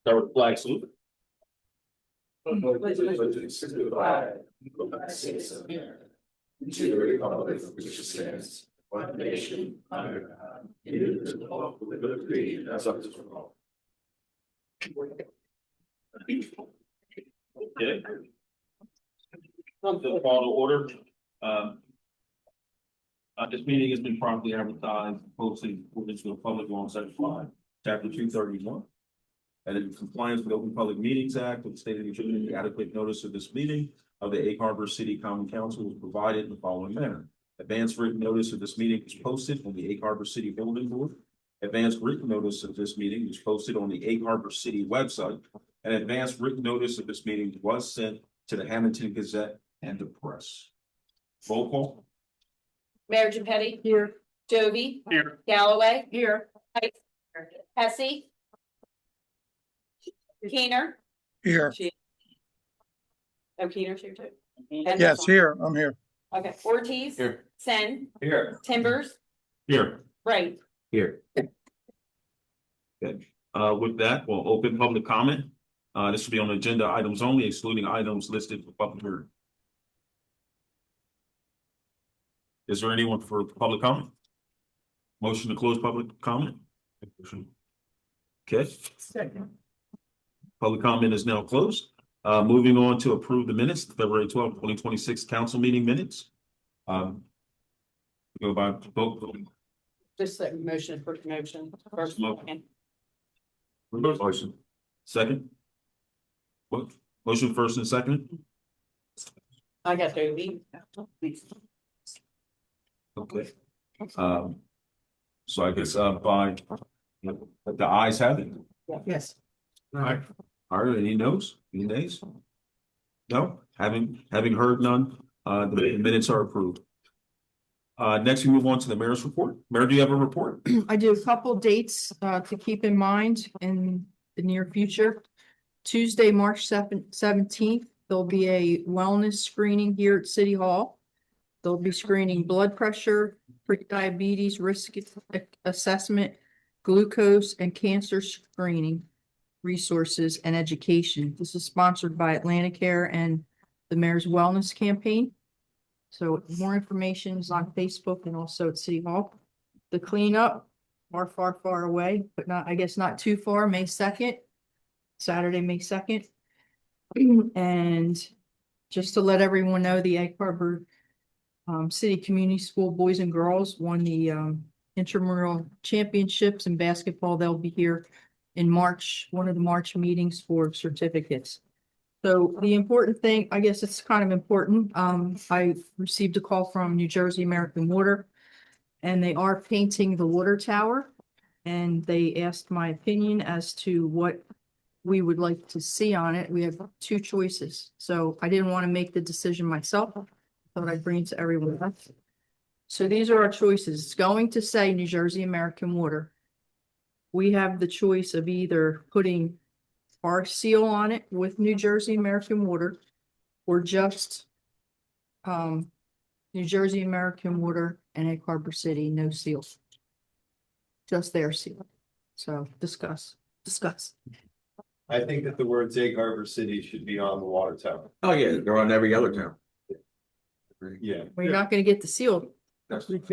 Start with flag salute. Allegiance to the flag of the United States of America, and to the republic for which it stands, one nation, under God, indivisible, with liberty and justice for all. Okay. The call to order. This meeting has been properly advertised, posted according to the public law, section 5, chapter 231. And in compliance with the Open Public Meetings Act of the state of New Jersey, adequate notice of this meeting of the Egg Harbor City Common Council was provided in the following manner. Advance written notice of this meeting was posted on the Egg Harbor City Bulletin Board. Advanced written notice of this meeting was posted on the Egg Harbor City website. And advanced written notice of this meeting was sent to the Hamilton Gazette and the press. Roll call. Mayor Gepetti? Here. Jovi? Here. Galloway? Here. Hesse? Keener? Here. Oh, Keener's here too? Yes, here, I'm here. Okay, Ortiz? Here. Sen? Here. Timbers? Here. Right. Here. Good. With that, we'll open public comment. This will be on agenda items only, excluding items listed for public hearing. Is there anyone for public comment? Motion to close public comment? Okay. Second. Public comment is now closed. Moving on to approve the minutes, February 12th, 2026 council meeting minutes. Go by vote. Just a motion for motion. First Motion. Motion. Second. What? Motion first and second? I got Jovi. Okay. So I guess by the ayes have it. Yes. All right. All right, any no's? Any nays? No, having heard none, the minutes are approved. Next, we move on to the mayor's report. Mayor, do you have a report? I do a couple dates to keep in mind in the near future. Tuesday, March 17th, there'll be a wellness screening here at City Hall. They'll be screening blood pressure, pre-diabetes risk assessment, glucose, and cancer screening resources and education. This is sponsored by Atlanticare and the Mayor's Wellness Campaign. So more information is on Facebook and also at City Hall. The cleanup are far away, but not, I guess not too far, May 2nd, Saturday, May 2nd. And just to let everyone know, the Egg Harbor City Community School Boys and Girls won the intramural championships in basketball. They'll be here in March, one of the March meetings for certificates. So the important thing, I guess it's kind of important. I received a call from New Jersey American Water, and they are painting the water tower. And they asked my opinion as to what we would like to see on it. We have two choices. So I didn't want to make the decision myself. Thought I'd bring it to everyone else. So these are our choices. It's going to say New Jersey American Water. We have the choice of either putting our seal on it with New Jersey American Water or just New Jersey American Water and Egg Harbor City, no seal. Just their seal. So discuss. I think that the words Egg Harbor City should be on the water tower. Oh, yeah, they're on every other town. Yeah. We're not going to get the seal. I don't think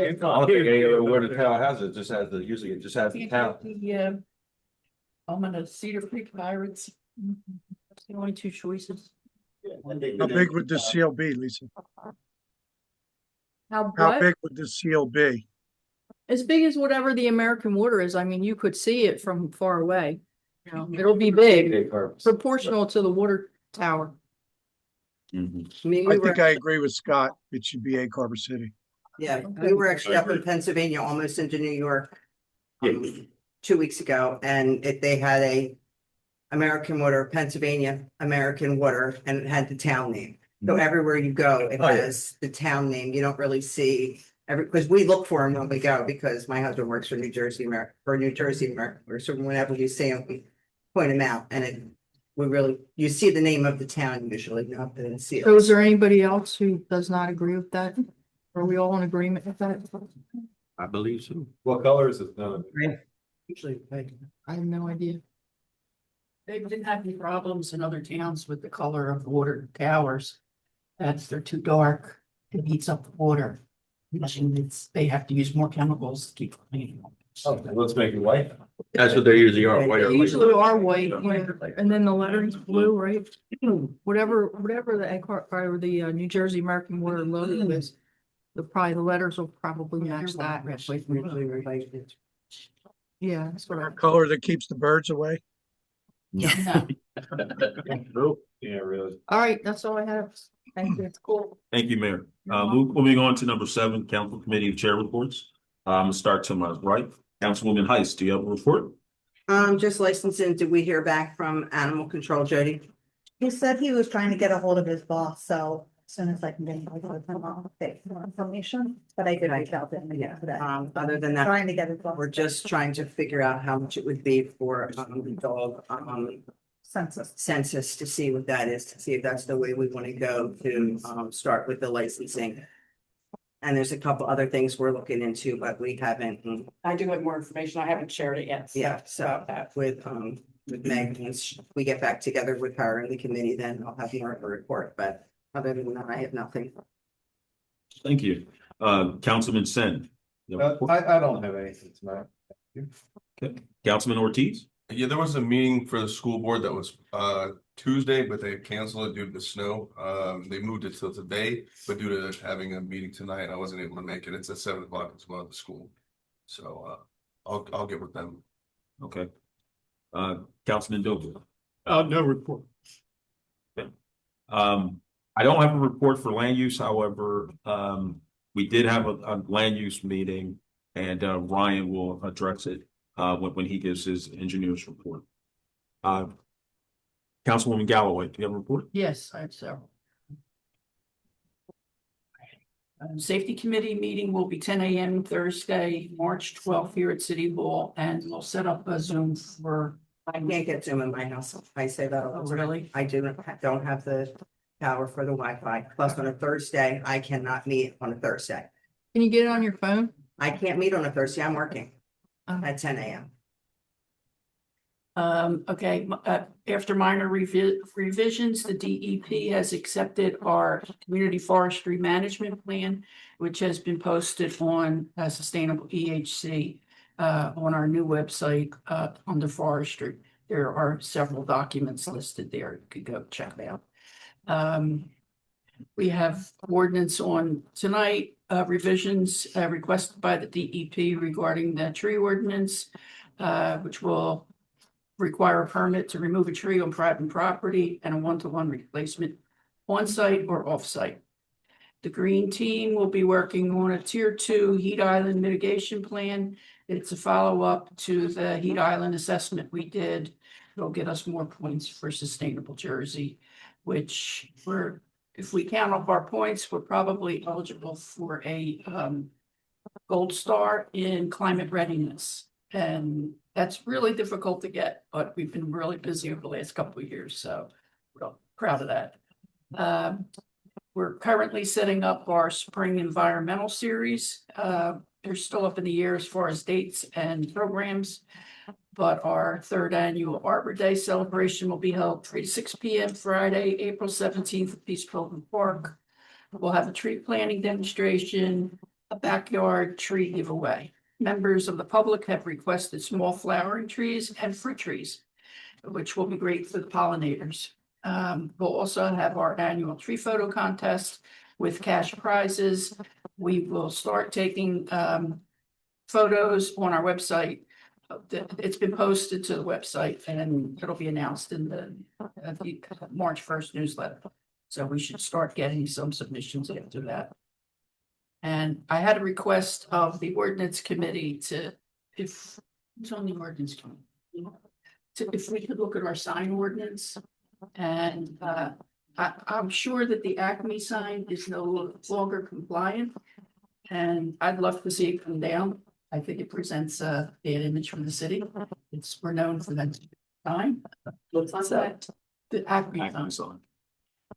any other word the town has it, just has the, usually it just has the town. I'm gonna Cedar Creek Pirates. That's the only two choices. How big would the seal be, Lisa? How How what? big would the seal be? As big as whatever the American Water is. I mean, you could see it from far away. You know, it'll be big, Egg Harbor. proportional to the water tower. I think I agree with Scott. It should be Egg Harbor City. Yeah, we were actually up in Pennsylvania, almost into New York. 2 weeks ago, and they had a American Water, Pennsylvania American Water, and it had the town name. So everywhere you go, it has the town name. You don't really see because we look for them when we go, because my husband works for New Jersey American, so whenever you see them, we point them out, and you see the name of the town usually, not the seal. So is there anybody else who does not agree with that? Are we all in agreement with that? I believe so. What color is it? None of it. Usually, I have no idea. they didn't have any problems in other towns with the color of the water towers. That's, they're too dark, it heats up the water. They have to use more chemicals to keep cleaning. Okay, let's make it white. That's what they usually are, white They usually are white, and then the lettering's blue, right? Whatever the Eckhart, or the New Jersey American Water logo is, probably the letters will probably match that. Yeah, that's what I. Color that keeps the birds away. No. Yeah, really. All right, that's all I have. Thank you. It's cool. Thank you, Mayor. Moving on to number 7, Council Committee of Chair reports. I'm gonna start to my right. Councilwoman Heist, do you have a report? Just licensing, did we hear back from Animal Control, Jody? He said he was trying to get a hold of his boss, so as soon as I can get a hold of him, I'll take more information, but I did reach out to him again today. Other than that, Trying to get his boss. we're just trying to figure out how much it would be for, the dog, Census. census to see what that is, to see if that's the way we want to go to, start with the licensing. And there's a couple other things we're looking into, but we haven't, I do have more information. I haven't shared it yet. yeah, so About that. with Meg, once we get back together with her and the committee, then I'll have more of a report, but other than that, I have nothing. Thank you. Councilman Sen. You have a report? I don't have anything tonight. Okay. Councilman Ortiz? Yeah, there was a meeting for the school board that was Tuesday, but they canceled it due to the snow. They moved it till today, but due to having a meeting tonight, I wasn't able to make it. It's at 7 o'clock as well at the school. So I'll get with them. Okay. Councilman Doble? No report. I don't have a report for land use, however, we did have a land use meeting and Ryan will address it when he gives his engineer's report. Councilwoman Galloway, do you have a report? Yes, I have several. Safety Committee meeting will be 10 a.m. Thursday, March 12th here at City Hall, and we'll set up a Zoom for. I can't get Zoom in my house. I say that all Oh, the time. really? I don't have the power for the Wi-Fi. Plus on a Thursday, I cannot meet on a Thursday. Can you get it on your phone? I can't meet on a Thursday. I'm working Oh. at 10 a.m. Okay, after minor revisions, the DEP has accepted our community forestry management plan, which has been posted on Sustainable EHC on our new website under forestry. There are several documents listed there. You could go check it out. We have ordinance on tonight, revisions requested by the DEP regarding the tree ordinance, which will require a permit to remove a tree on private property and a 1-to-1 replacement on site or off site. The green team will be working on a tier 2 heat island mitigation plan. It's a follow-up to the heat island assessment we did. It'll get us more points for Sustainable Jersey, which if we count up our points, we're probably eligible for a gold star in climate readiness. And that's really difficult to get, but we've been really busy over the last couple of years, so we're proud of that. We're currently setting up our spring environmental series. They're still up in the air as far as dates and programs, but our 3rd annual Arbor Day celebration will be held 3 to 6 p.m. Friday, April 17th at Peace Pilgrim Park. We'll have a tree planting demonstration, a backyard tree giveaway. Members of the public have requested small flowering trees and fruit trees, which will be great for the pollinators. We'll also have our annual tree photo contest with cash prizes. We will start taking photos on our website. It's been posted to the website and it'll be announced in the March 1st newsletter. So we should start getting some submissions after that. And I had a request of the ordinance committee if it's on the ordinance committee, if we could look at our sign ordinance. And I'm sure that the Acme sign is no longer compliant. And I'd love to see it come down. I think it presents a bad image from the city. We're known for that sign. What's that? The Acme sign.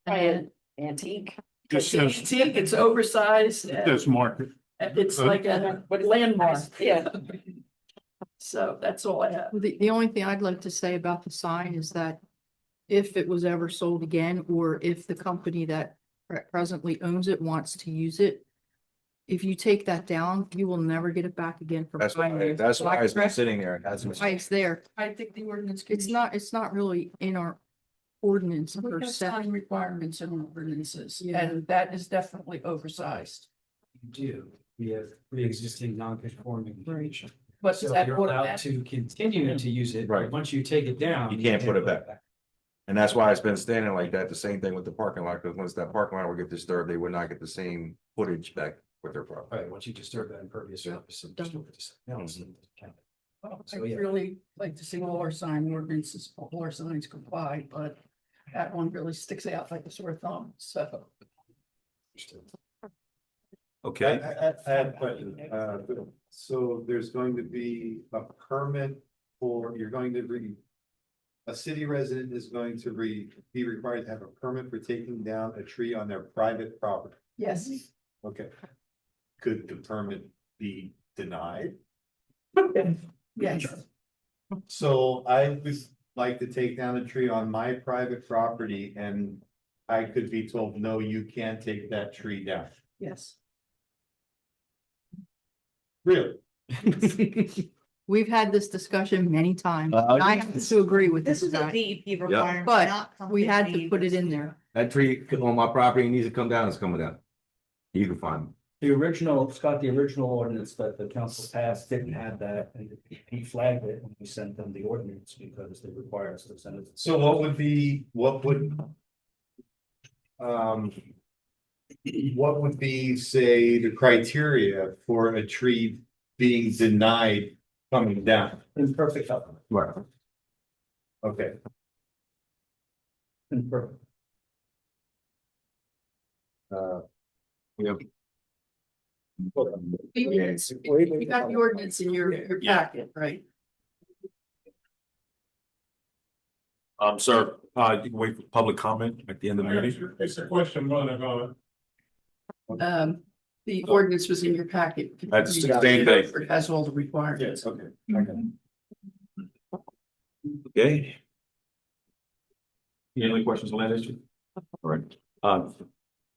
And Antique. Just says, It's oversized. says market. It's like a landmark, yeah. So that's all I have. The only thing I'd like to say about the sign is that if it was ever sold again, or if the company that presently owns it wants to use it, if you take that down, you will never get it back again from. That's why it's been sitting there. It hasn't been- Why it's there. I think the ordinance. It's not really in our ordinance We per have se. sign requirements in ordinances, Yeah. and that is definitely oversized. You do, we have pre-existing non-conforming. Right. But So that you're allowed automatic- to continue to use it, Right. but once you take it down. You can't put it back. And that's why it's been standing like that. The same thing with the parking lot, because once that parking lot would get disturbed, they would not get the same footage back with their property. Right, once you disturb that impervious surface. and disturb it to something else, then it can- Well, I'd So, yeah. really like to see all our sign ordinances, all our signs comply, but that one really sticks out like a sore thumb, so. Okay, I have a question. So there's going to be a permit for, you're going to a city resident is going to be required to have a permit for taking down a tree on their private property. Yes. Okay. Could the permit be denied? Yes. So I would like to take down a tree on my private property and I could be told, no, you can't take that tree down. Yes. Really? We've had this discussion many times. Uh, I have to agree with This this is a guy, DEP requirement. but not we had something to put it in we- there. That tree on my property needs to come down, it's coming down. You can find it. The original, Scott, the original ordinance that the council passed didn't have that, and he flagged it when we sent them the ordinance because they require us to send it. So what would be, what would say, the criteria for a tree being denied coming down? Imperfect health, Right. Okay, imperfect. Yep. You got the ordinance in your packet, right? sir, you can wait for public comment at the end of the meeting. It's a question, brother. The ordinance was in your packet. That's the same thing. It has all the requirements. okay. Okay. Any other questions on that issue? All right,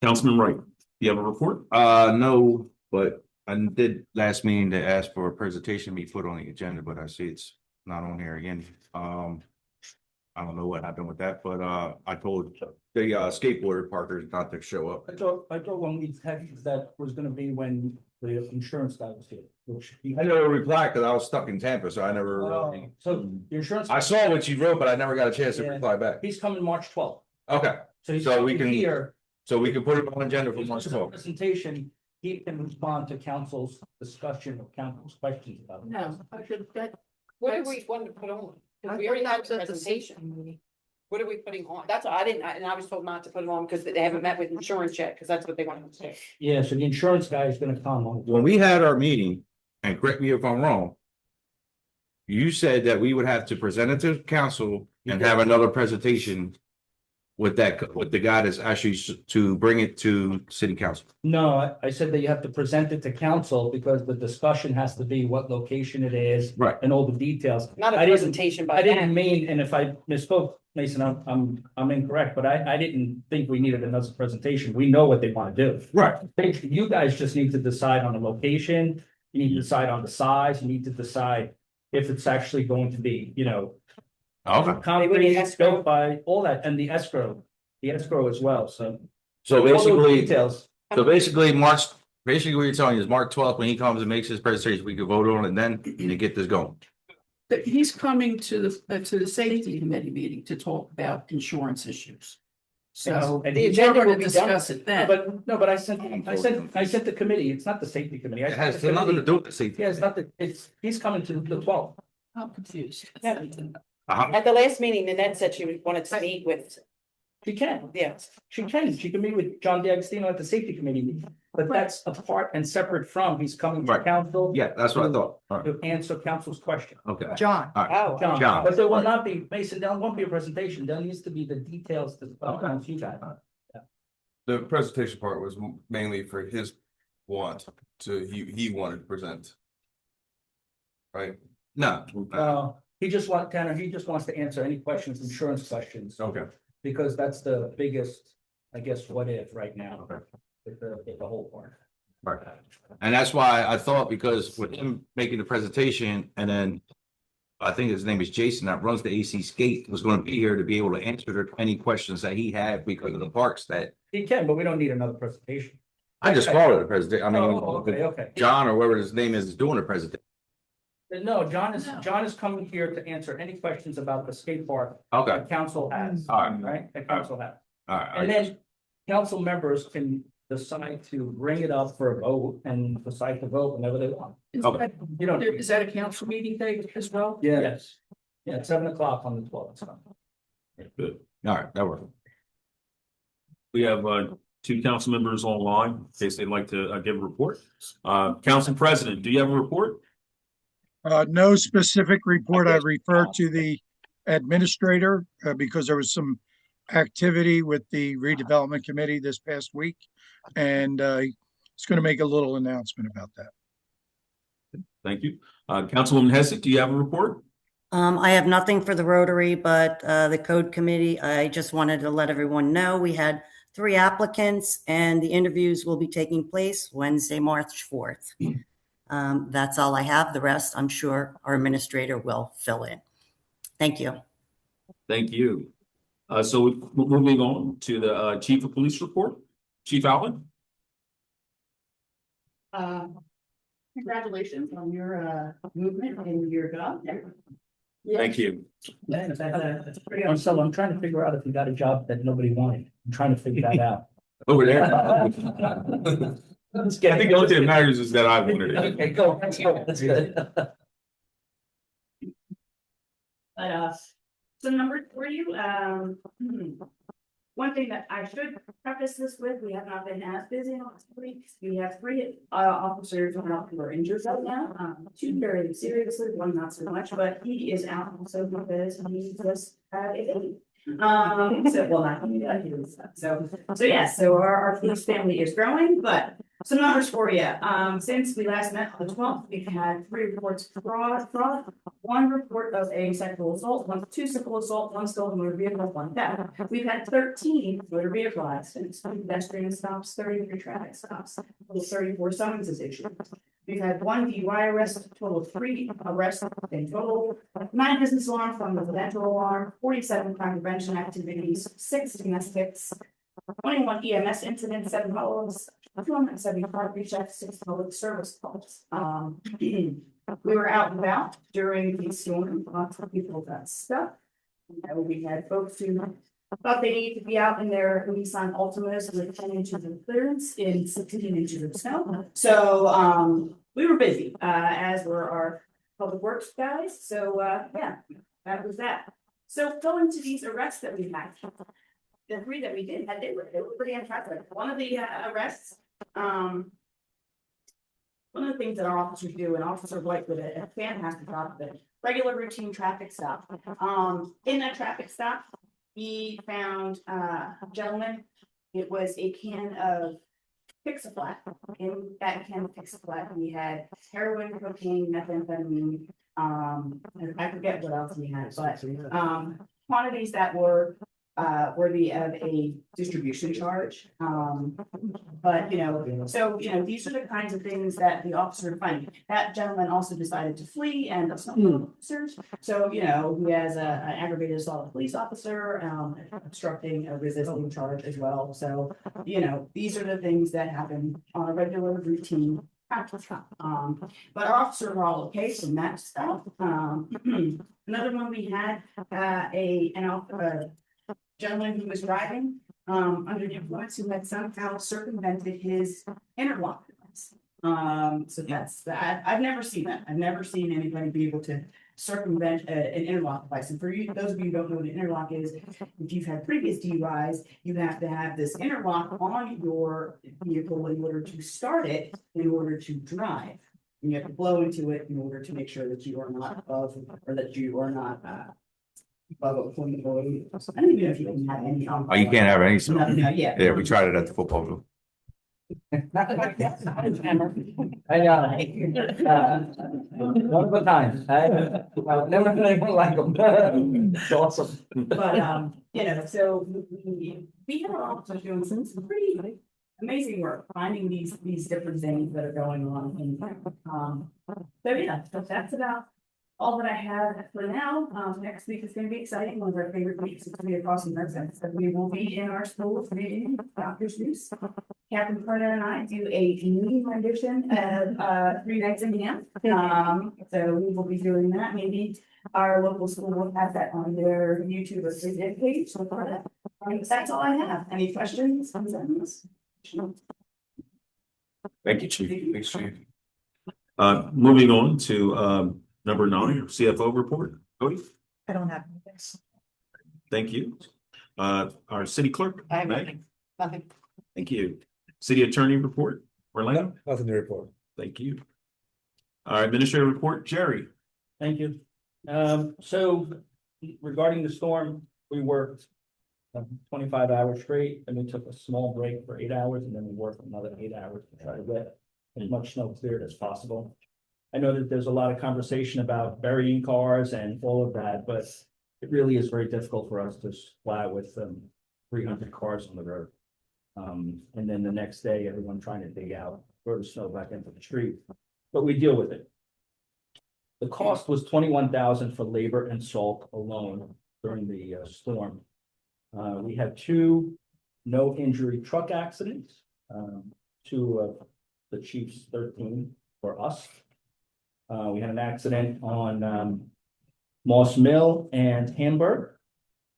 Councilman Wright, you have a report? No, but I did last meeting to ask for a presentation to be put on the agenda, but I see it's not on here again. I don't know what happened with that, but I told the skateboarder parkers not to show up. I thought when we had that was gonna be when the insurance guy was here. Which he- I never replied because I was stuck in Tampa, so I never really. So the insurance. I saw what you wrote, but I never got a chance to Yeah. reply back. He's coming March 12th. Okay, So he's So we coming can- here. so we can put it on agenda for If March there's a 12th. presentation, he can respond to council's discussion or council's questions about it. No, I should, that, What do we want to put on? Because we already have a presentation. What are we putting on? That's, I didn't, and I was told not to put it on because they haven't met with insurance yet, because that's what they want to say. Yeah, so the insurance guy is gonna come on. When we had our meeting, and correct me if I'm wrong, you said that we would have to present it to council and have another presentation with the guy that's actually to bring it to city council. No, I said that you have to present it to council because the discussion has to be what location it is. Right. And all the details. Not a I didn't- presentation, but. I didn't mean, and if I misspoke, Mason, I'm incorrect, but I didn't think we needed another presentation. We know what they want to do. Right. You guys just need to decide on the location, you need to decide on the size, you need to decide if it's actually going to be, Okay. concrete, escrow. built by, all that, and the escrow as well, so. So all those basically, Details. basically what you're telling me is March 12th, when he comes and makes his presentation, we can vote on it then to get this going. that he's coming to the safety committee meeting to talk about insurance issues. So And we're the agenda going will to be discuss it then. But I sent the committee, it's not the safety committee. I It sent has the nothing to committee- do with the safety. Yeah, it's not the, he's coming to the 12th. I'm confused. Uh-huh. At the last meeting, Nanette said she wanted to meet with, She can, yes. she can meet with John D'Agostino at the safety committee meeting, but that's apart and separate from, he's coming to Right. council. Yeah, that's what I thought. All right. To answer council's question. Okay. John, Oh. John, but there will not be, Mason, there won't be a presentation, there needs to be the details to, you guys. The presentation part was mainly for his want he wanted to present. Right? No, He just wants to answer any questions, insurance questions, Okay. because that's the biggest, I guess, what if right now. With the whole part. right. And that's why I thought, because with him making the presentation, and then I think his name is Jason that runs the AC Skate, was gonna be here to be able to answer any questions that he had because of the parks that He can, but we don't need another presentation. I just called it a presentation. I Oh, mean, okay. John or whatever his name is doing a presentation. No, John is coming here to answer any questions about the skate park Okay, that council has, all right, right? That council has. all right. And then council members can decide to bring it up for a vote and decide to vote whenever they want. Is Okay. that, You know, is that a council meeting date as well? yes. Yeah, 7 o'clock on the 12th. so. Good. All right, that worked. We have two council members online in case they'd like to give a report. Council President, do you have a report? No specific report. I refer to the administrator because there was some activity with the redevelopment committee this past week. And he's going to make a little announcement about that. Thank you. Councilwoman Hessek, do you have a report? I have nothing for the Rotary, but the code committee, I just wanted to let everyone know we had 3 applicants and the interviews will be taking place Wednesday, March 4th. That's all I have. The rest, I'm sure our administrator will fill in. Thank you. Thank you. So we're moving on to the Chief of Police report. Chief Allen? Congratulations on your movement in your job. Thank you. So I'm trying to figure out if you got a job that nobody wanted. I'm trying to figure that out. Over there. I think the only thing that matters is that I wanted it. Okay, go. That's good. But some numbers for you, one thing that I should preface this with, we have not been as busy in the last weeks. We have 3 officers who are injured right now, 2 very seriously, 1 not so much, but he is out also because he just had a baby. So well, not he was, so yes, so our police family is growing, but some numbers for you. Since we last met on the 12th, we've had 3 reports of fraud, 1 report of a sexual assault, 2 simple assault, 1 stolen motor vehicle, 1 theft. We've had 13 motor vehicle accidents, 2 pedestrian stops, 33 traffic stops, 34 summonses issued. We've had 1 DUI arrest, total of 3 arrests in total, 9 business alarms, 1 residential alarm, 47 crime prevention activities, 6 domestics, 21 EMS incidents, 7 calls, 275 rechecks, 6 public service calls. We were out and about during the storm, lots of people got stuck. We had folks who thought they needed to be out in their Nissan Altimas with 10 inches of clearance in 16 inches of snow. So we were busy, as were our public works guys. So yeah, that was that. So going to these arrests that we had, the 3 that we did had, they were pretty impressive. One of the arrests, one of the things that our officers do, and Officer White did a fantastic job of it, regular routine traffic stop. In that traffic stop, he found a gentleman. It was a can of Fix-A-Flat. In that can of Fix-A-Flat, we had heroin, cocaine, methamphetamine. I forget what else we had, but quantities that were worthy of a distribution charge. But so these are the kinds of things that the officer defined. That gentleman also decided to flee and assault officers. So he has an aggravated assault police officer, obstructing a resisting charge as well. So these are the things that happen on a regular routine practice. But our officers are all okay from that stuff. Another one we had a gentleman who was driving under the influence who had somehow circumvented his interlock device. So that's that. I've never seen that. I've never seen anybody be able to circumvent an interlock device. And for you, those of you who don't know what an interlock is, if you've had previous DUIs, you have to have this interlock on your vehicle in order to start it, in order to drive. And you have to blow into it in order to make sure that you are not above, or that you are not I don't even know if you can have any. Oh, you can't have any snow. No, yeah. Yeah, we tried it at the football field. I know. One of a kind. I've never had anything like them. It's awesome. But, you know, so we have also doing some pretty amazing work, finding these different things that are going on. And, so yeah, so that's about all that I have for now. Next week is gonna be exciting, one of our favorite weeks. It's gonna be across the residence. So we will be in our schools meeting, Dr. Seuss. Captain Carter and I do a new rendition of 3 Nights in Camp. So we will be doing that. Maybe our local school will have that on their YouTube or Facebook page. So that's all I have. Any questions? Concerns? Thank you, Chief. Thanks, Chief. Moving on to number 9, CFO report. Cody, I don't have anything. thank you. Our city clerk. I have Meg. nothing. Thank you. City attorney report. Orlando. Nothing to report. Thank you. Our administrative report, Jerry. Thank you. So regarding the storm, we worked 25 hours straight, and we took a small break for 8 hours, and then we worked another 8 hours to try to get as much snow cleared as possible. I know that there's a lot of conversation about burying cars and all of that, but it really is very difficult for us to fly with 300 cars on the road. And then the next day, everyone trying to dig out, throw the snow back into the street, but we deal with it. The cost was $21,000 for labor and salt alone during the storm. We had 2 no injury truck accidents, 2 of the chief's 13 for us. We had an accident on Moss Mill and Hamburg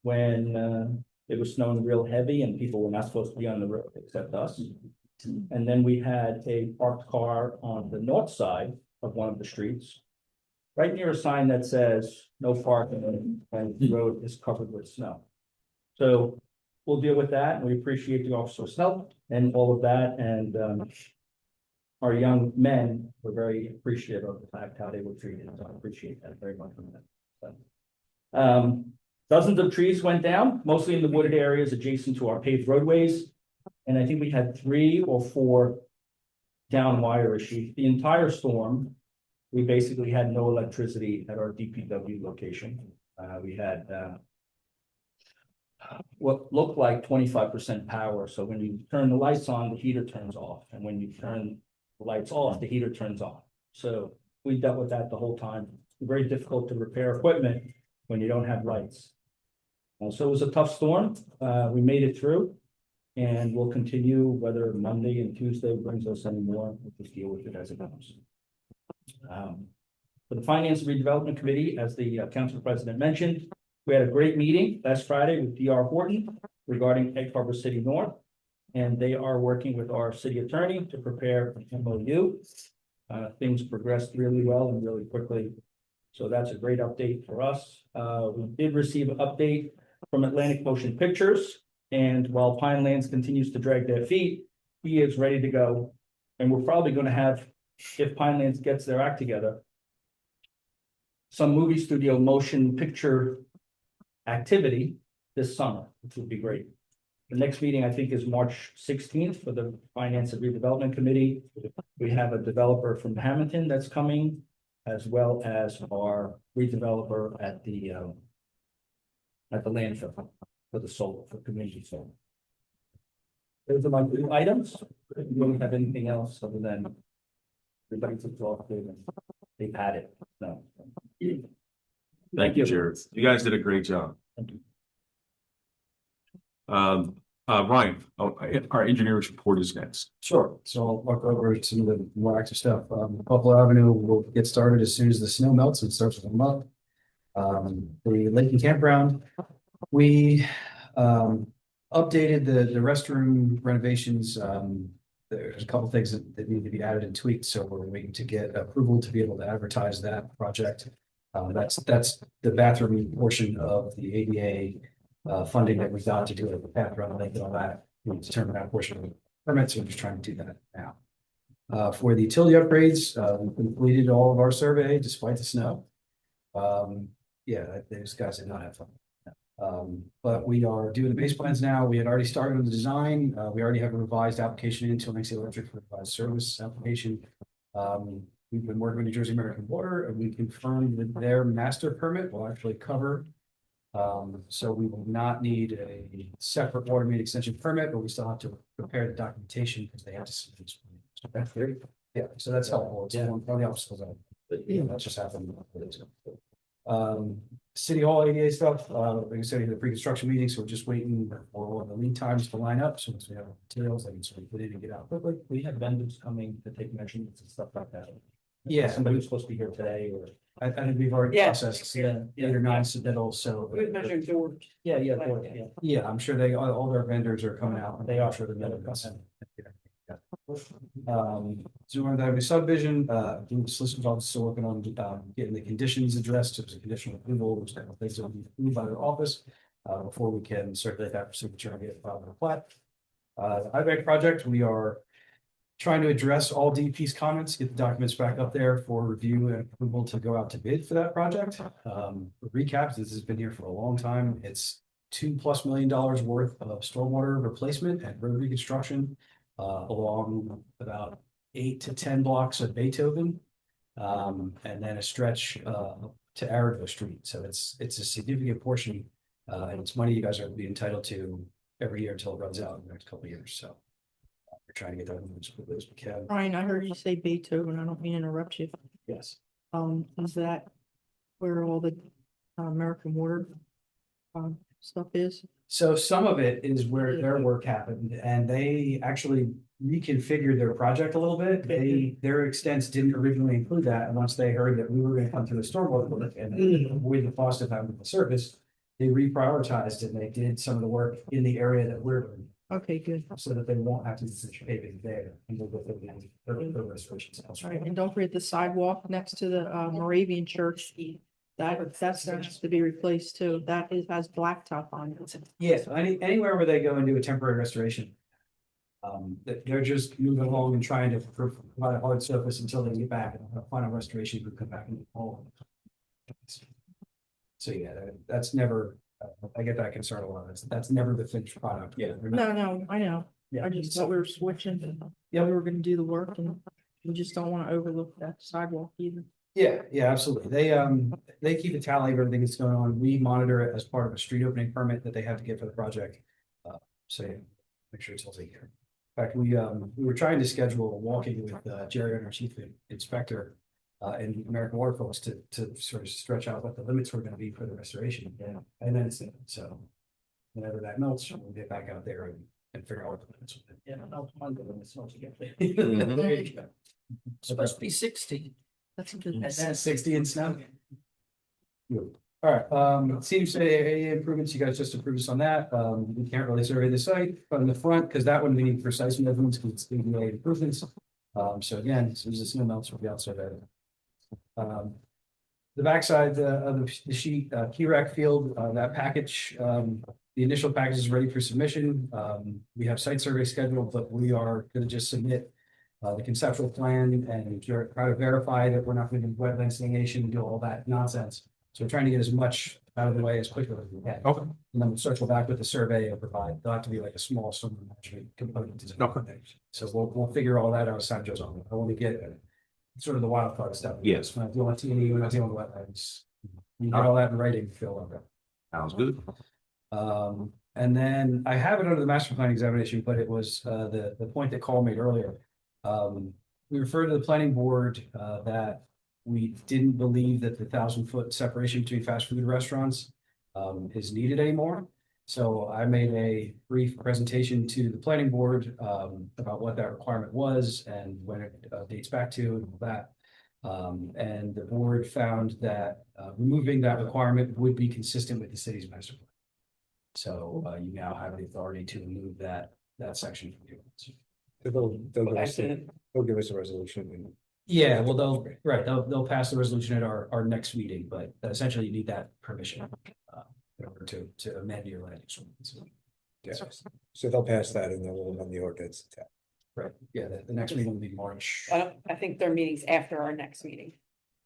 when it was snowing real heavy and people were not supposed to be on the road except us. And then we had a parked car on the north side of one of the streets, right near a sign that says no parking and the road is covered with snow. So we'll deal with that. We appreciate the officer's help and all of that. And our young men were very appreciative of the fact how they were treated. So I appreciate that very much from them. So, dozens of trees went down, mostly in the wooded areas adjacent to our paved roadways. And I think we had 3 or 4 down wire issues. The entire storm, we basically had no electricity at our DPW location. We had what looked like 25% power. So when you turn the lights on, the heater turns off. And when you turn the lights off, the heater turns on. So we dealt with that the whole time. Very difficult to repair equipment when you don't have lights. So it was a tough storm. We made it through. And we'll continue whether Monday and Tuesday brings us any more. We'll just deal with it as it comes. For the Finance and Redevelopment Committee, as the Council President mentioned, we had a great meeting last Friday with DR Horton regarding Egg Harbor City North. And they are working with our city attorney to prepare an MOU. Things progressed really well and really quickly. So that's a great update for us. We did receive an update from Atlantic Motion Pictures. And while Pinelands continues to drag their feet, he is ready to go. And we're probably going to have, if Pinelands gets their act together, some movie studio motion picture activity this summer, which would be great. The next meeting, I think, is March 16th for the Finance and Redevelopment Committee. We have a developer from Hamilton that's coming, as well as our redeveloper at the landfill for the solar, for community solar. Those are my 2 items. We don't have anything else other than everybody's exhausted and they've had it. No. Thank you, Jared. You guys did a great job. Thank you. Ryan, our engineer's report is next. Sure. So I'll walk over some of the more active stuff. Buffalo Avenue will get started as soon as the snow melts and starts to warm up. The Lincoln Campground, we updated the restroom renovations. There's a couple things that need to be added and tweaked, so we're waiting to get approval to be able to advertise that project. That's the bathroom portion of the ADA funding that we got to do it, the path around the lake and all that. We determined that portion of the permits, so we're just trying to do that now. For the utility upgrades, we completed all of our survey despite the snow. Yeah, those guys did not have fun. But we are doing the base plans now. We had already started on the design. We already have a revised application into Langsing Electric for revised service application. We've been working with New Jersey American Water, and we confirmed that their master permit will actually cover. So we will not need a separate water main extension permit, but we still have to prepare the documentation because they have to submit this. That's great. Yeah, so that's helpful. It's one of the obstacles. That just happened. City Hall ADA stuff, like I said, we had a pre-construction meeting, so we're just waiting for all the lead times to line up. So once we have materials, I can sort of put in and get out quickly. We have vendors coming to take measurements and stuff like that. Yeah, Somebody was supposed to be here today or. I think we've already Yeah. processed 8 or 9 submittals, so. We measured George. Yeah. Yeah, I'm sure all their vendors are coming out. They are. I'm sure they're Zoomer Avenue subdivision, the solicitor's office is still working on, getting the conditions addressed. It was a conditional approval, which things will be approved by their office. Before we can circulate that for signature and get it filed on the plat. The IBEC project, we are trying to address all DEP's comments, get the documents back up there for review and approval to go out to bid for that project. Recap, this has been here for a long time. It's $2+ million worth of stormwater replacement and road reconstruction along about 8 to 10 blocks of Beethoven. And then a stretch to Arago Street. So it's a significant portion. And it's money you guys are be entitled to every year until it runs out in the next couple of years. So we're trying to get that as quickly as we can. Brian, I heard you say Beethoven. I don't mean to interrupt you. Yes. Is that where all the American Water stuff is? So some of it is where their work happened and they actually reconfigured their project a little bit. Their extents didn't originally include that. And once they heard that we were going to come through the stormwater work and avoid the cost of having the service, they reprioritized and they did some of the work in the area that we're in. Okay, good. So that they won't have to do such paving there. And we'll go through the restorations All elsewhere. right, and don't forget the sidewalk next to the Moravian Church. That's has to be replaced too. That has blacktop on it. Yeah, so anywhere where they go and do a temporary restoration. They're just moving along and trying to provide a hard surface until they get back and a final restoration could come back and all. So yeah, that's never, I get that concern a lot. That's never the finished product. Yeah. No, I know. Yeah. I just thought we were switching. Yeah. We were gonna do the work and we just don't want to overlook that sidewalk either. Yeah, absolutely. They keep a tally of everything that's going on. We monitor it as part of a street opening permit that they have to get for the project. So yeah, make sure it's all taken care of. In fact, we were trying to schedule a walking with Jerry and our chief inspector and American Water folks to sort of stretch out what the limits were going to be for the restoration. Yeah. And then it's so whenever that melts, we'll get back out there and figure out what the limits will be. Yeah, no, come on, when it's not again. There you go. Supposed to be 60. That's a good. And then 60 in snow. Good. All right, seems improvements, you guys just approved us on that. We can't really survey the site from the front because that one we need precise measurements because it's ADA improvements. So again, as soon as the snow melts, we'll be outside there. The backside of the sheet, key rack field, that package, the initial package is ready for submission. We have site survey scheduled, but we are going to just submit the conceptual plan and try to verify that we're not going to do wetland delineation and do all that nonsense. So we're trying to get as much out of the way as quickly as we can. Okay. And then we'll circle back with the survey and provide, there'll have to be like a small storm management component. To Okay. So we'll figure all that out as time goes on. I want to get sort of the wild card stuff. Yes. When I deal with TNE, when I deal with wetlands. You get all that in writing, Phil. Okay. Sounds good. And then I have it under the master plan examination, but it was the point that Carl made earlier. We referred to the planning board that we didn't believe that the 1,000-foot separation between fast food restaurants is needed anymore. So I made a brief presentation to the planning board about what that requirement was and when it dates back to and all that. And the board found that removing that requirement would be consistent with the city's master plan. So you now have the authority to remove that section from you. They'll give us a resolution. Yeah, well, they'll pass the resolution at our next meeting, but essentially you need that permission in order to amend your land use ordinance. Yeah. So they'll pass that and then we'll amend the ordinance. Right, yeah, the next meeting will be March. I think their meeting's after our next meeting.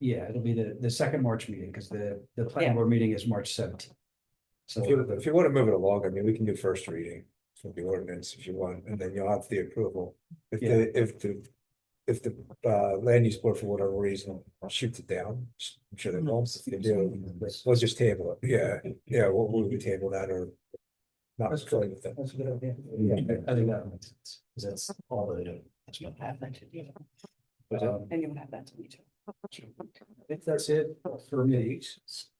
Yeah, it'll be the second March meeting, because the Yeah. planning board meeting is March 17th. So If you want to move it along, I mean, we can do first reading for the ordinance if you want, and then you'll have the approval. If the land use board for whatever reason shoots it down, I'm sure they won't. If they do, we'll just table it. Yeah, we'll table that or not. That's go with that. That's a good idea. Yeah, I think that makes sense, because that's all they do. And you'll have that to me too. If that's it for me.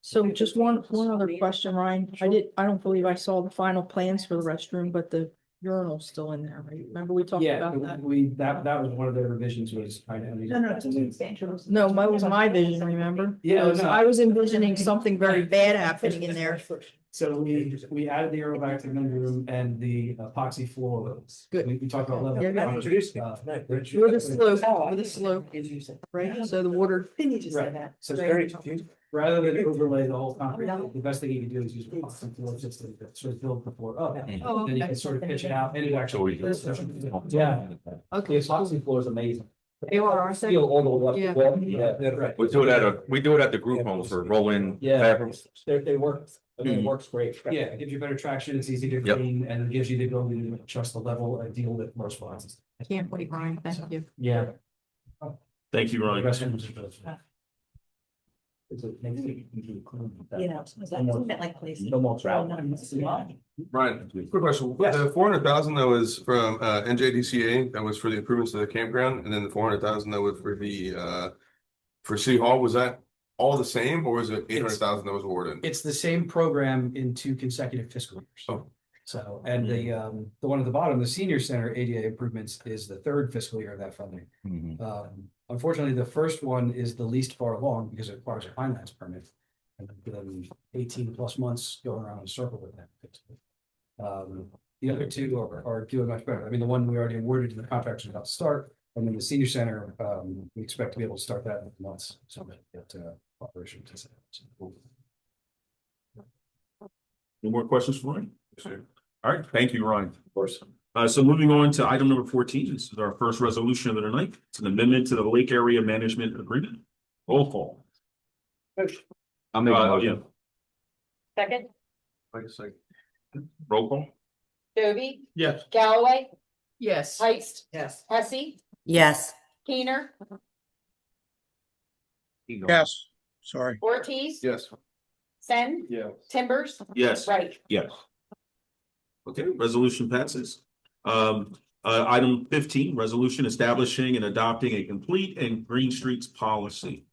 So just one other question, Ryan. I don't believe I saw the final plans for the restroom, but the urinal's still in there, right? Remember we talked Yeah, about that? that was one of the revisions was. No, that was my vision, remember? Yeah, no. I was envisioning something very bad happening in there. So we added the urinal back to the men's room and the epoxy floor. Good. We talked about level. Yeah, yeah. Introduce me. With a slope, right? So the water. Right. So it's very confusing. Rather than overlay the whole concrete, the best thing you can do is use epoxy floor just to sort of build the floor up. Oh, Then you okay. can sort of pitch it out and it actually. Yeah. The Okay. epoxy floor is amazing. They are, aren't they? Steel all the way Yeah. up. Yeah, right. We do it at the group home for roll-in Yeah. bathrooms. They work, I mean, it Mhm. works great. Yeah, it gives you better traction, it's easy to Yep. clean, and it gives you the ability to adjust the level and deal with more spots. I can't wait, Ryan. Thank you. Yeah. Thank you, The Ryan. rest of them is just- It's a- makes it easy to clean. No more travel. Ryan, quick question. The 400,000 that was from NJDCA, that was for the improvements to the campground, and then the 400,000 that was for the for City Hall, was that all the same, or was it 800,000 that was awarded? It's the same program in 2 consecutive fiscal years. Oh. So, and the one at the bottom, the senior center ADA improvements is the 3rd fiscal year of that funding. Unfortunately, the first one is the least far along because it requires a finance permit. And then 18+ months going around in a circle with that. The other 2 are doing much better. I mean, the one we already awarded to the contractors about to start, and then the senior center, we expect to be able to start that in months, so that operation. Any more questions for Ryan? All right, thank you, Ryan. Of course. So moving on to item number 14, this is our first resolution of the night. It's an amendment to the Lake Area Management Agreement. Roll call. I'll make a Yeah. motion. Second, Wait a second. Roll call. Dovey, Yes. Galloway, Yes. Heist, Yes. Hesse, Yes, Keener, Yes, sorry. Ortiz, Yes. Sen, Yeah. Timbers, Yes. Right. Yes. Okay, resolution passes. Item 15, resolution establishing and adopting a complete and green streets policy.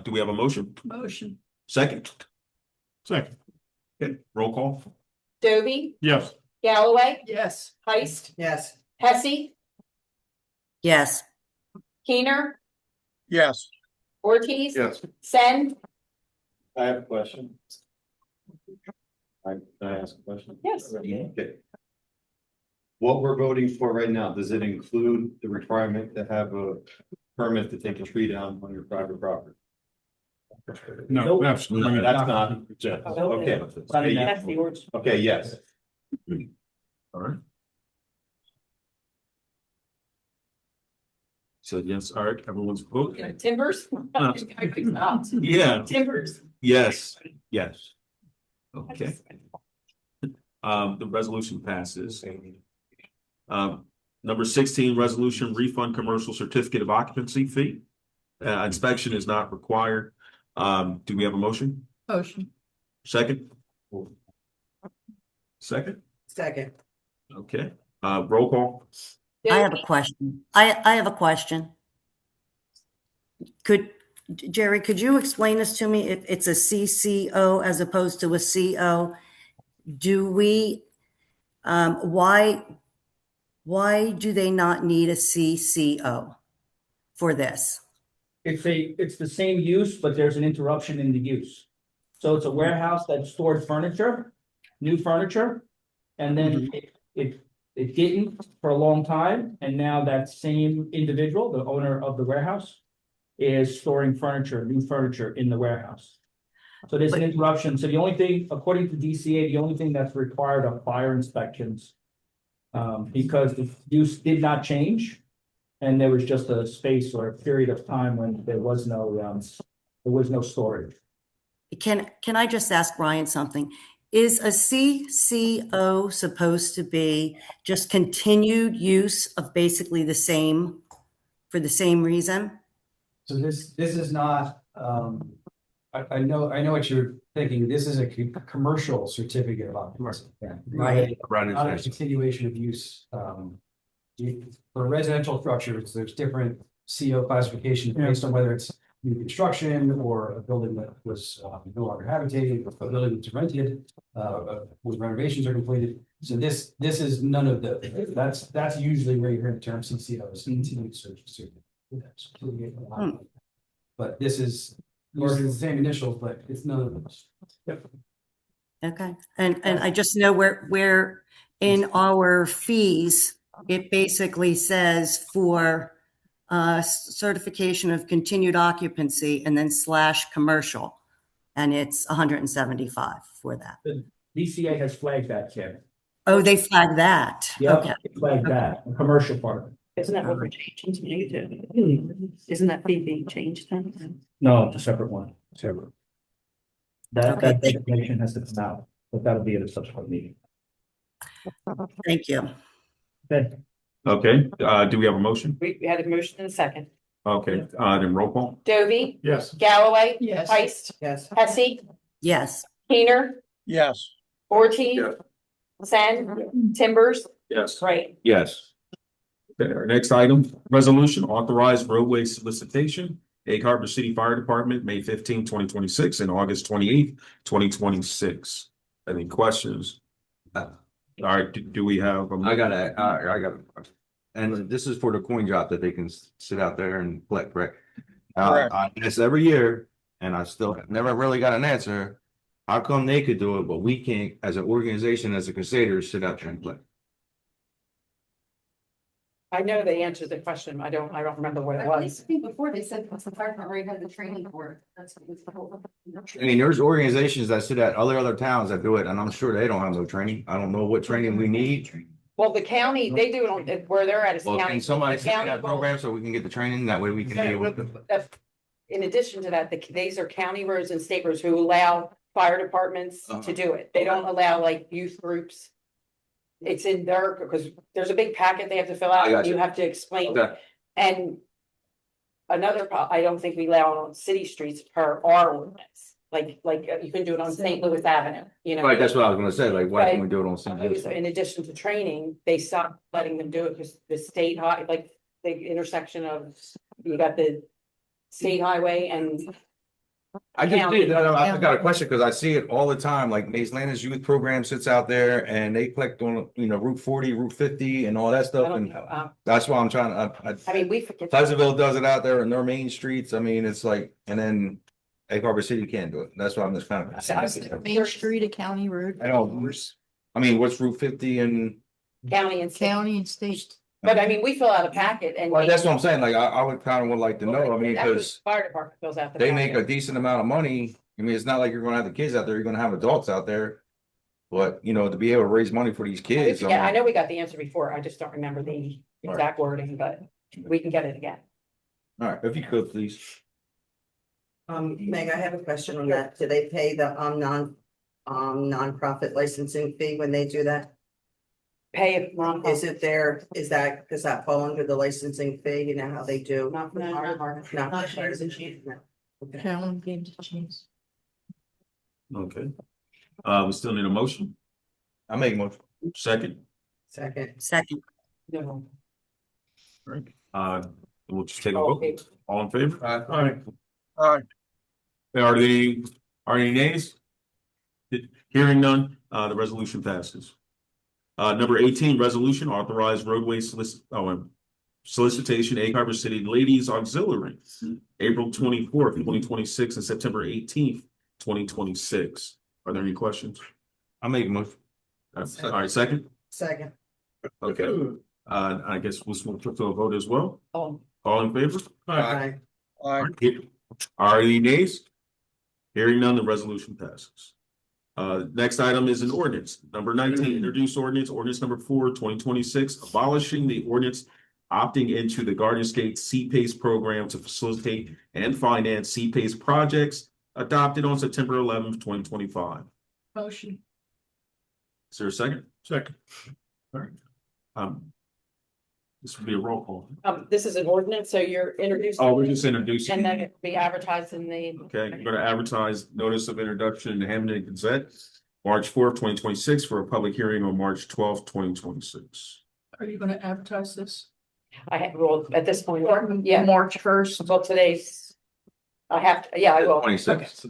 Do we have a motion? Motion. Second? Second. Okay, roll call. Dovey, Yes. Galloway, Yes. Heist, Yes. Hesse, yes, Keener, Yes, Ortiz, Yes. Sen, I have a question. Can I ask a question? Yes. Okay. What we're voting for right now, does it include the requirement to have a permit to take a tree down on your private property? No, absolutely. No, that's not, okay. That's the ordinance. Okay, yes. All right. So yes, all right, everyone's vote. Timbers. Yeah, Timbers. yes, yes. Okay, the resolution passes. Number 16, resolution refund commercial certificate of occupancy fee. Inspection is not required. Do we have a motion? Motion. Second? Second? Second. Okay, roll call. I have a question. I have a question. Jerry, could you explain this to me? If it's a CCO as opposed to a CO, do we, why do they not need a CCO for this? It's the same use, but there's an interruption in the use. So it's a warehouse that stored furniture, new furniture, and then it didn't for a long time, and now that same individual, the owner of the warehouse, is storing furniture, new furniture in the warehouse. So there's an interruption. So the only thing, according to DCA, the only thing that's required are fire inspections. Because the use did not change. And there was just a space or a period of time when there was no There was no storage. Can I just ask Brian something? Is a CCO supposed to be just continued use of basically the same, for the same reason? So this is not, I know what you're thinking. This is a commercial certificate of occupancy. Yeah. Right. Not a continuation of use. For residential structures, there's different CO classifications based on whether it's new construction or a building that was no longer habitated, or a building that's rented, with renovations are completed. So this is none of the, that's usually where you hear the term CCOs, continued certificate. But this is using the same initials, but it's none of those. Okay, and I just know where in our fees, it basically says for certification of continued occupancy and then / commercial, and it's 175 for that. DCA has flagged that, Kim. Oh, they flag that. Yeah, Okay. flagged that, the commercial part. Isn't that what we're changing to? Isn't that fee being changed then? No, it's a separate one. Separate. That Okay. information has to come out, but that'll be at a subsequent meeting. Thank you. Okay. Okay, do we have a motion? We had a motion and a second. Okay, then roll call. Dovey, Yes. Galloway. Yes. Heist, Yes. Hesse, Yes. Keener, Yes. Ortiz, Yes. Sen, Timbers, Yes. Wright. Yes. Okay, our next item, resolution authorized roadway solicitation. Egg Harbor City Fire Department, May 15, 2026, and August 28th, 2026. Any questions? All right, do we have? I got, and this is for the coin drop that they can sit out there and collect, correct? Correct. I ask every year, and I still never really got an answer. How come they could do it, but we can't, as an organization, as a crusader, sit out there and collect? I know they answered the question. I don't remember what it I was. think before they said, what's the fire department already had the training for it. That's what was the whole. I mean, there's organizations that sit at other towns that do it, and I'm sure they don't have no training. I don't know what training we need. Well, the county, they do it on, where they're at is Well, county. can somebody The sit in county that will- program so we can get the training? That way we can be able to. In addition to that, these are county roads and state roads who allow fire departments to do it. They don't allow like youth groups. It's in there because there's a big packet they have to fill out. I got and You you. have to explain. Okay. And I don't think we allow it on city streets per our ordinance. Like you can do it on St. Louis Avenue, you know. Right, that's what I was gonna say, like, why can't we Right. do it on St. Louis? In addition to training, they stopped letting them do it because the state like the intersection of, you got the state highway and. I just county. did, I got a question, because I see it all the time, like Mace Landis Youth Program sits out there and they collect on, Route 40, Route 50 and all that I stuff, don't and know. that's why I'm trying, I mean, we forget. Pleasantville does it out there in their main streets, I mean, it's like, and then Egg Harbor City can't do it, that's why I'm just kind of. Main Street, a county road. I know, I mean, what's Route 50 and, County and state. County and state. But I mean, we fill out a packet and. well, that's what I'm saying, like, I would kind of would like to know, I mean, That's what because Fire department fills out. the they make a packet. decent amount of money. I mean, it's not like you're gonna have the kids out there, you're gonna have adults out there. But, to be able to raise money for these kids. Yeah, I know we got the answer before. I just don't remember the exact wording, but we can get it again. All right, if you could, please. Meg, I have a question on that. Do they pay the nonprofit licensing fee when they do that? Pay it. wrong. Is it there, does that fall under the licensing fee? You know how they do? Not for the fire department. No. Not shares and chief. Okay. County games and cheese. Okay. We still need a motion. I make motion. Second. Second. Second. No. Right. We'll just take a vote. All in favor? Aye. Are there any nays? Hearing none, the resolution passes. Number 18, resolution authorized roadway solicitation, Egg Harbor City Ladies Auxiliary, April 24th, 2026 and September 18th, 2026. Are there any questions? I make a motion. All right, second. Second. Okay. I guess we'll move to a vote as well. Oh. All in favor? Aye. Aye. Are any nays? Hearing none, the resolution passes. Next item is an ordinance. Number 19, introduce ordinance number 4, 2026, abolishing the ordinance opting into the Gardenscape CPACE program to facilitate and finance CPACE projects adopted on September 11th, 2025. Motion. Is there a second? Second. All right. This would be a roll call. This is an ordinance, so you're introducing. Oh, we're just introducing. And then it'll be advertised in the. Okay, I'm gonna advertise notice of introduction in the Hamden Gazette, March 4th, 2026, for a public hearing on March 12th, 2026. Are you gonna advertise this? Well, at this point, yeah, March 1st. well, today's. I have to, yeah, I will. 26.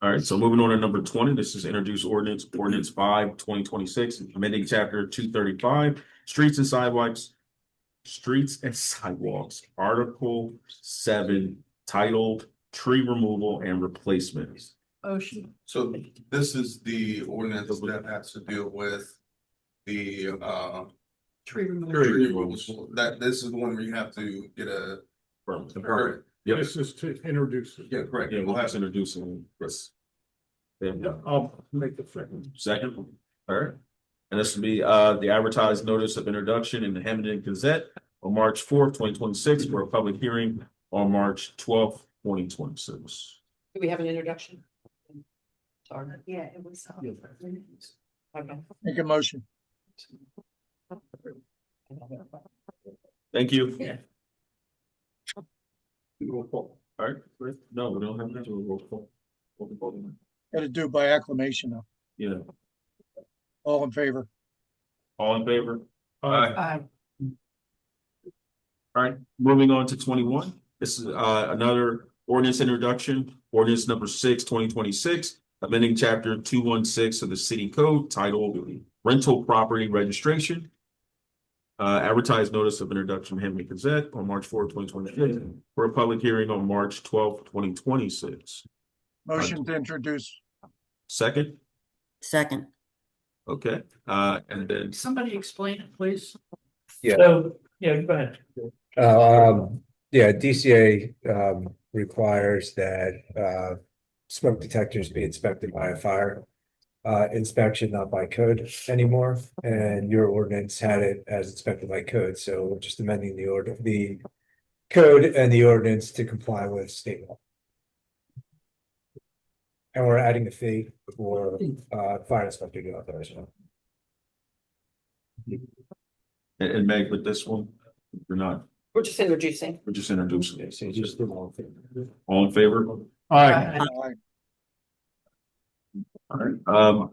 All right, so moving on to number 20, this is introduced ordinance 5, 2026, amending chapter 235, streets and sidewalks, article 7, titled tree removal and replacement. Motion. So this is the ordinance that has to deal with the Tree removal. tree removals. That this is the one where you have to get a permit. Yep. This is to introduce it. Yeah, correct. Yeah, we'll have to introduce him, Chris. Yeah. I'll make the second. Second, all right. And this will be the advertised notice of introduction in the Hamden Gazette on March 4th, 2026, for a public hearing on March 12th, 2026. Do we have an introduction? Sorry. Yeah, it was. Okay. Make a motion. Thank you. Yeah. Roll call. All right, Chris? No, we don't have to do a roll call. Got to do it by acclamation though. Yeah, All in favor? all in favor? Aye. All right, moving on to 21. This is another ordinance introduction, ordinance number 6, 2026, amending chapter 216 of the city code titled rental property registration. Advertised notice of introduction in Hamden Gazette on March 4th, 2026, for a public hearing on March 12th, 2026. Motion to introduce. Second, Second. okay, and then Somebody explain it, please. Yeah. So, yeah, go ahead. Yeah, DCA requires that smoke detectors be inspected by a fire inspection, not by code anymore. And your ordinance had it as inspected by code, so we're just amending the code and the ordinance to comply with state law. And we're adding a fee for fire inspector to authorize it. and Meg with this one, we're not, We're just introducing. we're just introducing it. So you just do all in favor. All in favor? Aye. All right,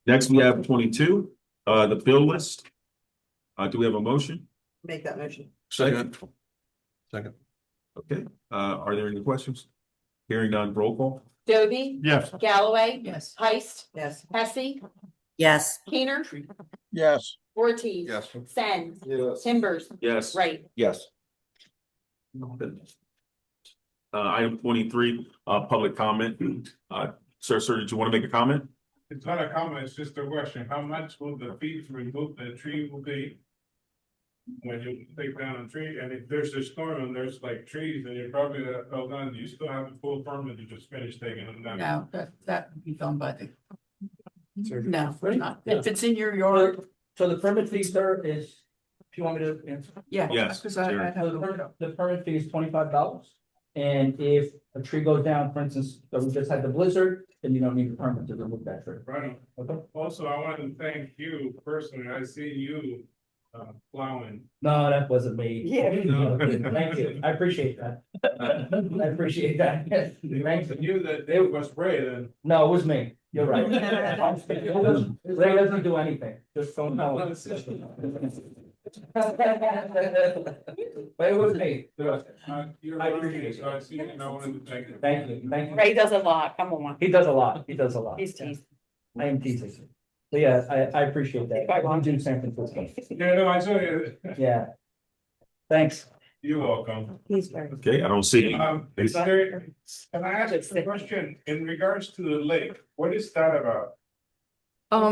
next we have 22, the bill list. Do we have a motion? Make that motion. Second. Okay, are there any questions? Hearing none, roll call. Doby, Yes. Galloway, Yes. Heist, Yes. Hesse, Yes. Keener, Yes. Ortiz. Yes. Sen, Yes. Timbers, Yes. right. Yes. Item 23, public comment. Sir, did you want to make a comment? It's not a comment, it's just a question. How much will the fee to remove the tree will be? When you take down a tree, and if there's a storm and there's like trees and you're probably fell down, you still have the full permit, you just finish taking them down. No, that would be done by the. Sir. No, we're not. Yeah. If it's in your yard, So the permit fee, sir, is, if you want me to answer. yeah. Yes, Because I sure. have. So the permit fee is $25. And if a tree goes down, for instance, that we just had the blizzard, then you don't need a permit to remove that tree. Right. Okay? Also, I want to thank you personally. I see you plowing. No, that wasn't me. Yeah. Thank you. I appreciate that. I appreciate that. Thank you. You that they was spray then. No, it was me. You're right. Ray doesn't do anything. Just don't know. But it was me. You're I right, appreciate so I see you and I wanted to thank you. Thank you. Thank you. Ray does a lot, come on. He does a lot. He does a lot. He's teasing. I am teasing. So yeah, I appreciate that. I'm in San Francisco. Yeah, no, I saw you. Yeah. Thanks. You're welcome. He's very. Okay, I don't see. Is there, can I ask a question in regards to the lake? What is that about?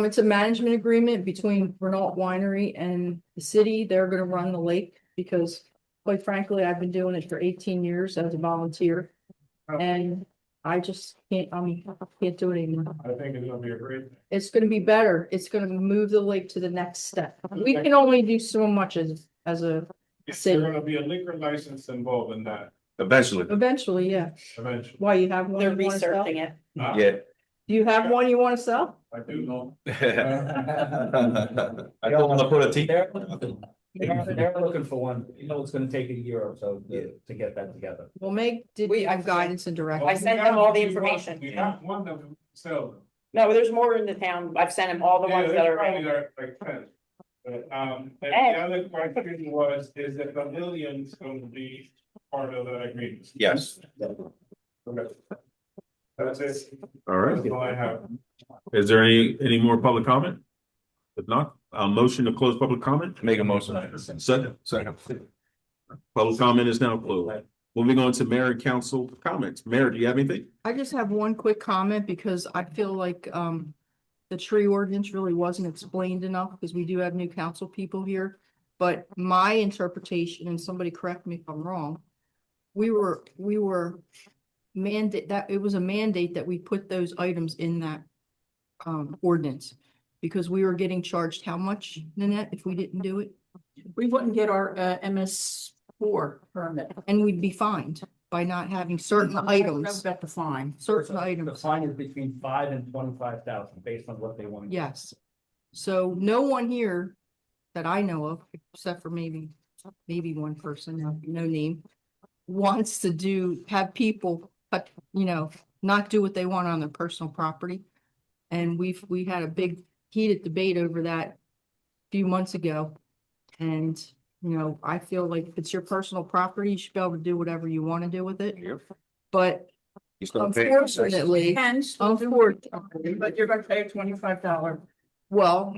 It's a management agreement between Renault Winery and the city. They're gonna run the lake because quite frankly, I've been doing it for 18 years as a volunteer. And I just can't, can't do it anymore. I think it's gonna be a great. It's gonna be better. It's gonna move the lake to the next step. We can only do so much as a Is city. there gonna be a liquor license involved in that Eventually. Eventually, yeah. eventually? Why, you have one? They're you wanna sell? researching it. Yeah. Do you have one you wanna sell? I do know. I don't want to put a T. They're looking for one, you know, it's gonna take a year or so to get that together. Well, Meg did give guidance and direction. I sent them all the information. We have one that we sell. No, there's more in the town. I've sent them all the Yeah, ones there's that are. probably like 10. But, and the other question was, is the pavilions going to be part of the agreement? Yes. Okay. That's it. All right. That's all I have. Is there any more public comment? If not, motion to close public comment? Make a motion. Second. Public comment is now closed. Moving on to mayor and council comments. Mayor, do you have anything? I just have one quick comment because I feel like the tree ordinance really wasn't explained enough because we do have new council people here. But my interpretation, and somebody correct me if I'm wrong, we were mandate that it was a mandate that we put those items in that ordinance. Because we were getting charged how much, Nanette, if we didn't do it? We wouldn't get our MS4 permit. And we'd be fined by not having certain items, About the fine. certain The items. fine is between 5 and 25,000 based on what they want. Yes. So no one here that I know of, except for maybe one person, no name, wants to have people, not do what they want on their personal property. And we had a big heated debate over that a few months ago. And, I feel like if it's your personal property, you should be able to do whatever you want to do with it. But unfortunately, But you're gonna pay a $25 well,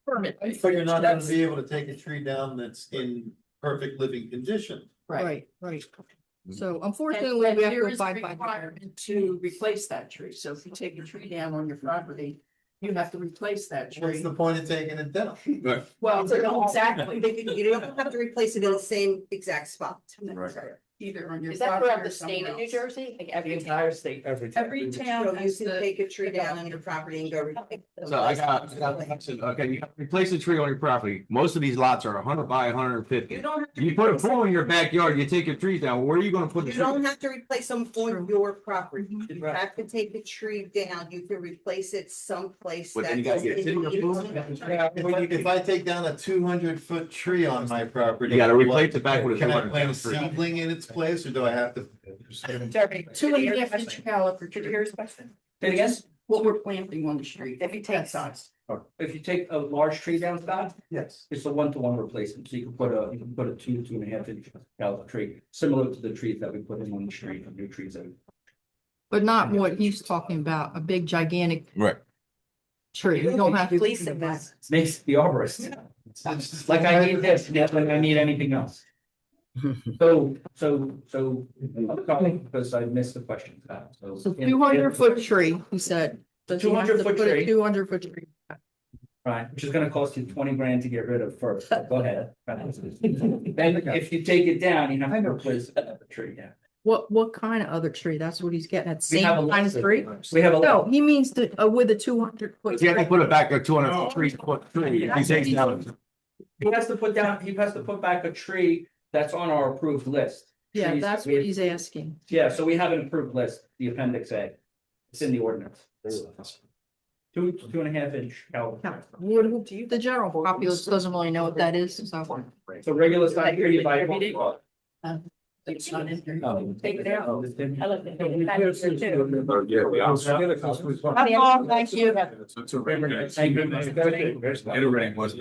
permit. So you're not gonna be able to take a tree down that's in perfect living condition. right. So And unfortunately, we have there to is a abide by. requirement to replace that tree. So if you take a tree down on your property, you have to replace that What's tree. the point of taking it down? Well, exactly. You don't have to replace it in the same exact spot. Either on your. Is that property throughout or the state somewhere of New else. Jersey? Like The every entire state. Every So town you has can the. take a tree down on your property and go. So okay, you replace a tree on your property. Most of these lots are 100 by 150. You don't have to. You put a replace pool in your backyard, you take your trees down. Where are you gonna put the You don't tree? have to replace them on your property. You have to take the tree down. You can replace it someplace. But then you that's gotta get in city approval. If I take down a 200-foot tree on my property. You gotta replace it back with a Can I 200 plant a tree. seedling in its place, or do I have to? 2.5 inch caliper. Did you hear his question? Say it again? What we're planting on the street. If you That take size. If you take a large tree down, Scott, Yes. it's a 1-to-1 replacement, so you can put a 2.5 inch caliber tree, similar to the trees that we put in on the street, new trees that. But not what he's talking about, a big gigantic Right. tree. You don't have to. Release it back. Makes the arborist. Like I need this, yeah, like I need anything else. So, I'm sorry, because I missed the question. So 200-foot tree, he said. 200-foot tree. 200-foot tree. Right, which is gonna cost you 20 grand to get rid of first, but go ahead. Then if you take it down, you have to replace the tree, yeah. What kind of other tree? That's what he's getting at. We have a Same kind of list tree? We have a. No, he means with a 200-foot. You have to put it back a 203-foot tree. If he takes down. He has to put back a tree that's on our approved list. Yeah, Trees that's that we- what he's asking. Yeah, so we have an approved list, the appendix A. It's in the ordinance. 2.5 inch caliber. The general populace doesn't really know what that is, so. So regular size tree by. It's not in here. Take it out. I looked at it back there too. That's all, thank you. Everything was.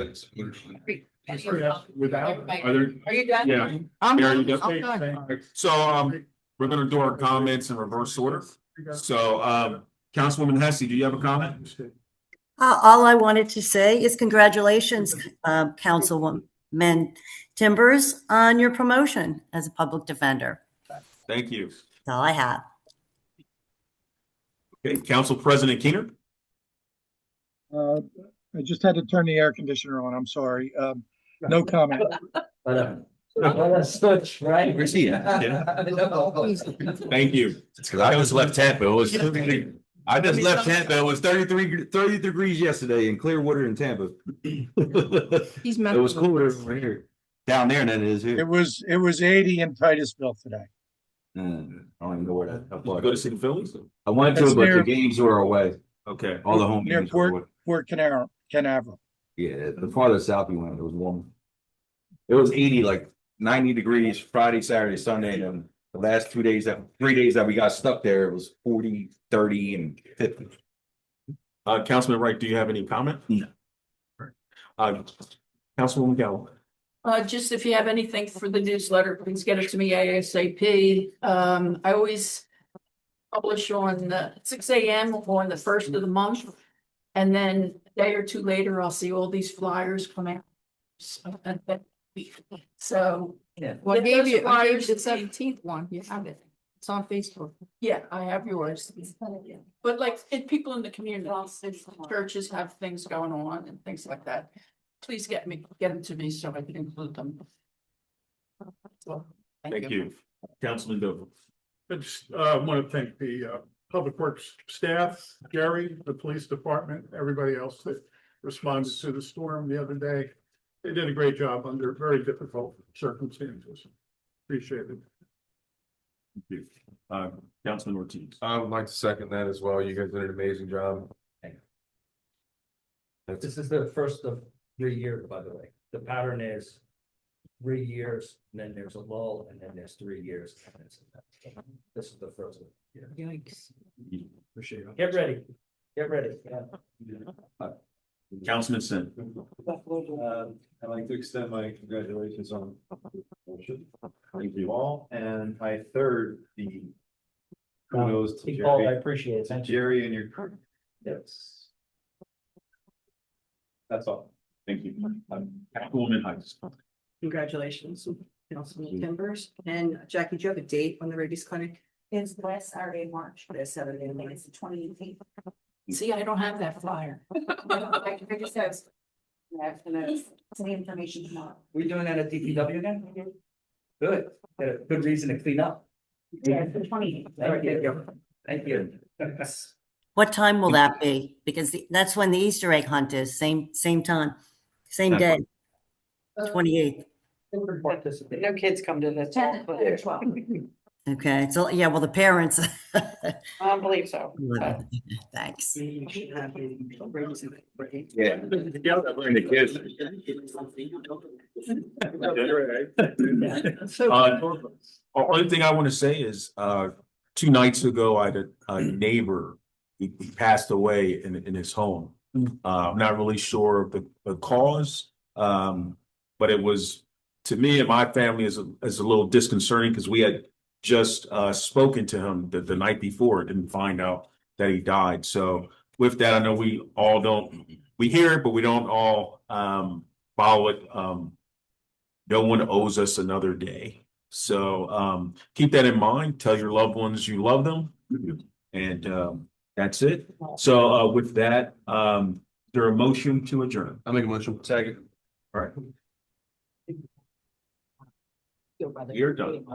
Are there? Are you done? Yeah. I'm Mayor, you done, got- I'm done. So, we're gonna do our comments in reverse order. So, Councilwoman Hesse, do you have a comment? All I wanted to say is congratulations, Councilwoman Timbers, on your promotion as a public defender. Thank you. That's all I have. Okay, Council President Keener? I just had to turn the air conditioner on. I'm sorry. No comment. That's such, right? Where's he at? Thank you. It's because I just left Tampa. It was I just left Tampa. It was 30 degrees yesterday in Clearwater in Tampa. He's It was cooler over here, down there than it is here. It was 80 in Titusville today. I don't even know where that. how far Go to that see the Phillies? I went to, That's but the near- games were away. Okay. All the home Near games were away. Port Canaveral. Yeah, the farther south we went, it was warm. It was 80, like 90 degrees Friday, Saturday, Sunday, and the last 3 days that we got stuck there, it was 40, 30, and 50. Councilman Wright, do you have any comment? No. Councilwoman Gallo. Just if you have anything for the newsletter, please get it to me ASAP. I always publish on 6 a.m. on the first of the month. And then a day or two later, I'll see all these flyers come out. So, Yeah. Well, I Get gave those you the flyers. 17th one. You have it. It's on Facebook. yeah, I have yours. But like, if people in the community, churches have things going on and things like that. Please get them to me so I can include them. Well, Thank you. Councilman Dover. I just want to thank the Public Works staff, Gary, the police department, everybody else that responded to the storm the other day. They did a great job under very difficult circumstances. Appreciate it. Thank you. Councilman Ortiz. I would like to second that as well. You guys did an amazing job. This is the first of 3 years, by the way. The pattern is 3 years, and then there's a lull, and then there's 3 years. This is the first one. Yikes. Appreciate it. Get ready. Get ready. Councilman Sin. I'd like to extend my congratulations on the promotion. Thank you all, and I third the kudos to Paul, I Jerry, appreciate it. to Thank you. Jerry and your crew. Yes. That's all. Thank you. Councilwoman Heights. Congratulations, Councilman Timbers. And Jackie, do you have a date on the rabies clinic? It's last Saturday in March, but it's Saturday, I think it's the 28th. See, I don't have that flyer. I just says. It's the information tomorrow. We doing that at DPW again? Good. Got a good reason to clean up. Yeah, it's the 28th. Thank you. Thank you. What time will that be? Because that's when the Easter egg hunt is, same time, same day, 28th. No kids come to the. 10 or 12. Okay, so yeah, well, the parents. I don't believe so. Thanks. You should have a rabies clinic. Yeah. Bring the kids. Only thing I want to say is, 2 nights ago, I had a neighbor, he passed away in his home. I'm not really sure of the cause, but it was, to me and my family is a little disconcerting because we had just spoken to him the night before, didn't find out that he died. So with that, I know we all we hear it, but we don't all follow it. No one owes us another day. So keep that in mind. Tell your loved ones you love them. And that's it. So with that, is there a motion to adjourn? I'll make a motion. Second. All right. You're done.